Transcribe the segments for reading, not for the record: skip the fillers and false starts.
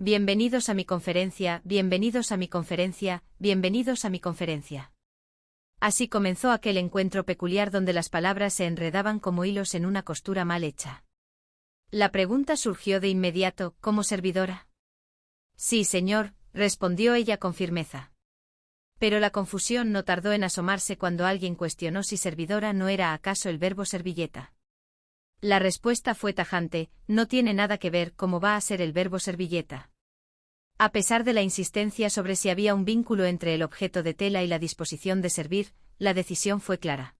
Bienvenidos a mi conferencia, bienvenidos a mi conferencia, bienvenidos a mi conferencia. Así comenzó aquel encuentro peculiar donde las palabras se enredaban como hilos en una costura mal hecha. La pregunta surgió de inmediato, ¿como servidora? Sí, señor, respondió ella con firmeza. Pero la confusión no tardó en asomarse cuando alguien cuestionó si servidora no era acaso el verbo servilleta. La respuesta fue tajante, no tiene nada que ver cómo va a ser el verbo servilleta. A pesar de la insistencia sobre si había un vínculo entre el objeto de tela y la disposición de servir, la decisión fue clara.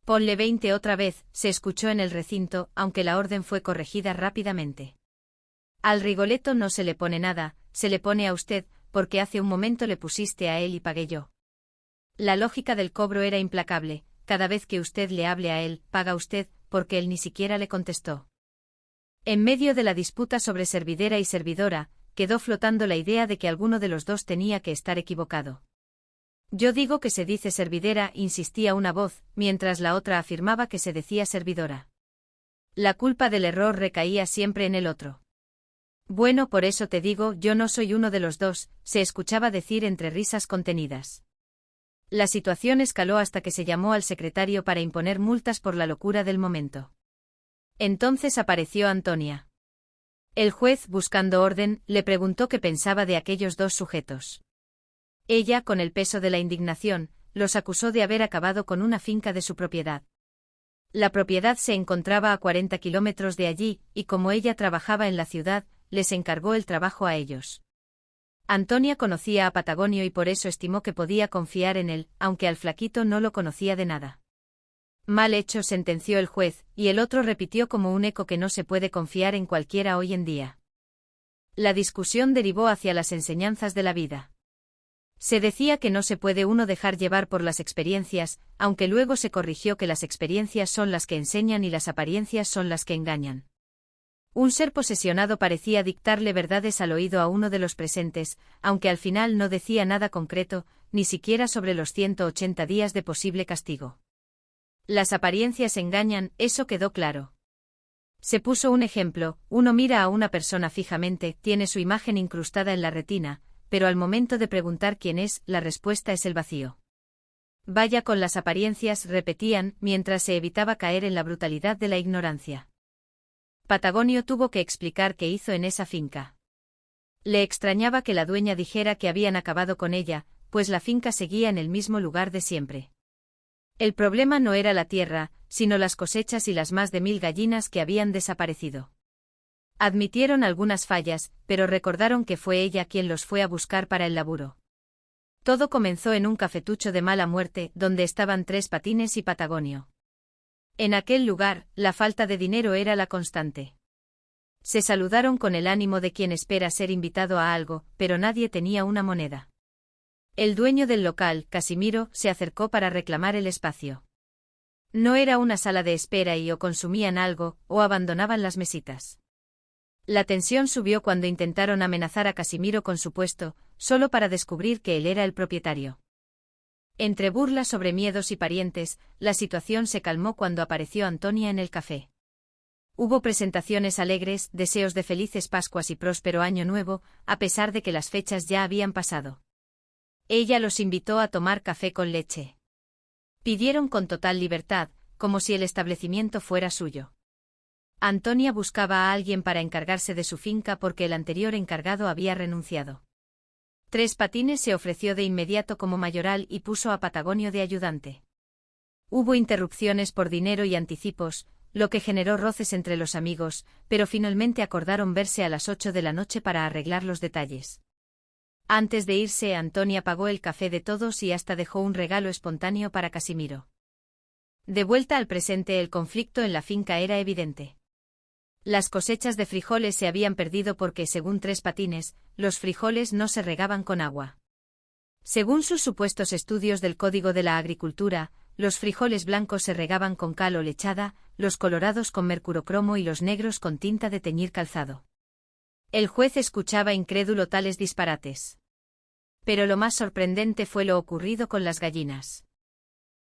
Ponle 20 otra vez, se escuchó en el recinto, aunque la orden fue corregida rápidamente. Al Rigoletto no se le pone nada, se le pone a usted, porque hace un momento le pusiste a él y pagué yo. La lógica del cobro era implacable, cada vez que usted le hable a él, paga usted, porque él ni siquiera le contestó. En medio de la disputa sobre servidera y servidora, quedó flotando la idea de que alguno de los dos tenía que estar equivocado. Yo digo que se dice servidera, insistía una voz, mientras la otra afirmaba que se decía servidora. La culpa del error recaía siempre en el otro. Bueno, por eso te digo, yo no soy uno de los dos, se escuchaba decir entre risas contenidas. La situación escaló hasta que se llamó al secretario para imponer multas por la locura del momento. Entonces apareció Antonia. El juez, buscando orden, le preguntó qué pensaba de aquellos dos sujetos. Ella, con el peso de la indignación, los acusó de haber acabado con una finca de su propiedad. La propiedad se encontraba a 40 kilómetros de allí, y como ella trabajaba en la ciudad, les encargó el trabajo a ellos. Antonia conocía a Patagonio y por eso estimó que podía confiar en él, aunque al flaquito no lo conocía de nada. Mal hecho, sentenció el juez, y el otro repitió como un eco que no se puede confiar en cualquiera hoy en día. La discusión derivó hacia las enseñanzas de la vida. Se decía que no se puede uno dejar llevar por las experiencias, aunque luego se corrigió que las experiencias son las que enseñan y las apariencias son las que engañan. Un ser posesionado parecía dictarle verdades al oído a uno de los presentes, aunque al final no decía nada concreto, ni siquiera sobre los 180 días de posible castigo. Las apariencias engañan, eso quedó claro. Se puso un ejemplo, uno mira a una persona fijamente, tiene su imagen incrustada en la retina, pero al momento de preguntar quién es, la respuesta es el vacío. Vaya con las apariencias, repetían, mientras se evitaba caer en la brutalidad de la ignorancia. Patagonio tuvo que explicar qué hizo en esa finca. Le extrañaba que la dueña dijera que habían acabado con ella, pues la finca seguía en el mismo lugar de siempre. El problema no era la tierra, sino las cosechas y las más de 1000 gallinas que habían desaparecido. Admitieron algunas fallas, pero recordaron que fue ella quien los fue a buscar para el laburo. Todo comenzó en un cafetucho de mala muerte, donde estaban Tres Patines y Patagonio. En aquel lugar, la falta de dinero era la constante. Se saludaron con el ánimo de quien espera ser invitado a algo, pero nadie tenía una moneda. El dueño del local, Casimiro, se acercó para reclamar el espacio. No era una sala de espera y o consumían algo, o abandonaban las mesitas. La tensión subió cuando intentaron amenazar a Casimiro con su puesto, solo para descubrir que él era el propietario. Entre burlas sobre miedos y parientes, la situación se calmó cuando apareció Antonia en el café. Hubo presentaciones alegres, deseos de felices Pascuas y próspero Año Nuevo, a pesar de que las fechas ya habían pasado. Ella los invitó a tomar café con leche. Pidieron con total libertad, como si el establecimiento fuera suyo. Antonia buscaba a alguien para encargarse de su finca porque el anterior encargado había renunciado. Tres Patines se ofreció de inmediato como mayoral y puso a Patagonio de ayudante. Hubo interrupciones por dinero y anticipos, lo que generó roces entre los amigos, pero finalmente acordaron verse a las 8 de la noche para arreglar los detalles. Antes de irse, Antonia pagó el café de todos y hasta dejó un regalo espontáneo para Casimiro. De vuelta al presente, el conflicto en la finca era evidente. Las cosechas de frijoles se habían perdido porque, según Tres Patines, los frijoles no se regaban con agua. Según sus supuestos estudios del Código de la Agricultura, los frijoles blancos se regaban con cal o lechada, los colorados con mercurocromo y los negros con tinta de teñir calzado. El juez escuchaba incrédulo tales disparates. Pero lo más sorprendente fue lo ocurrido con las gallinas.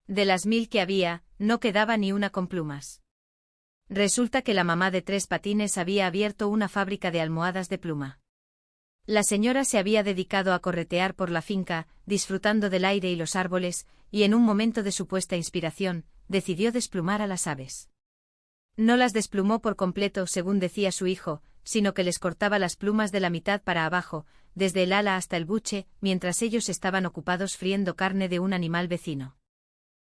De las 1000 que había, no quedaba ni una con plumas. Resulta que la mamá de Tres Patines había abierto una fábrica de almohadas de pluma. La señora se había dedicado a corretear por la finca, disfrutando del aire y los árboles, y en un momento de supuesta inspiración, decidió desplumar a las aves. No las desplumó por completo, según decía su hijo, sino que les cortaba las plumas de la mitad para abajo, desde el ala hasta el buche, mientras ellos estaban ocupados friendo carne de un animal vecino.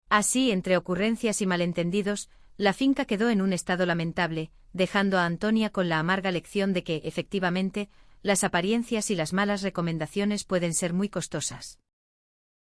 Así, entre ocurrencias y malentendidos, la finca quedó en un estado lamentable, dejando a Antonia con la amarga lección de que, efectivamente, las apariencias y las malas recomendaciones pueden ser muy costosas.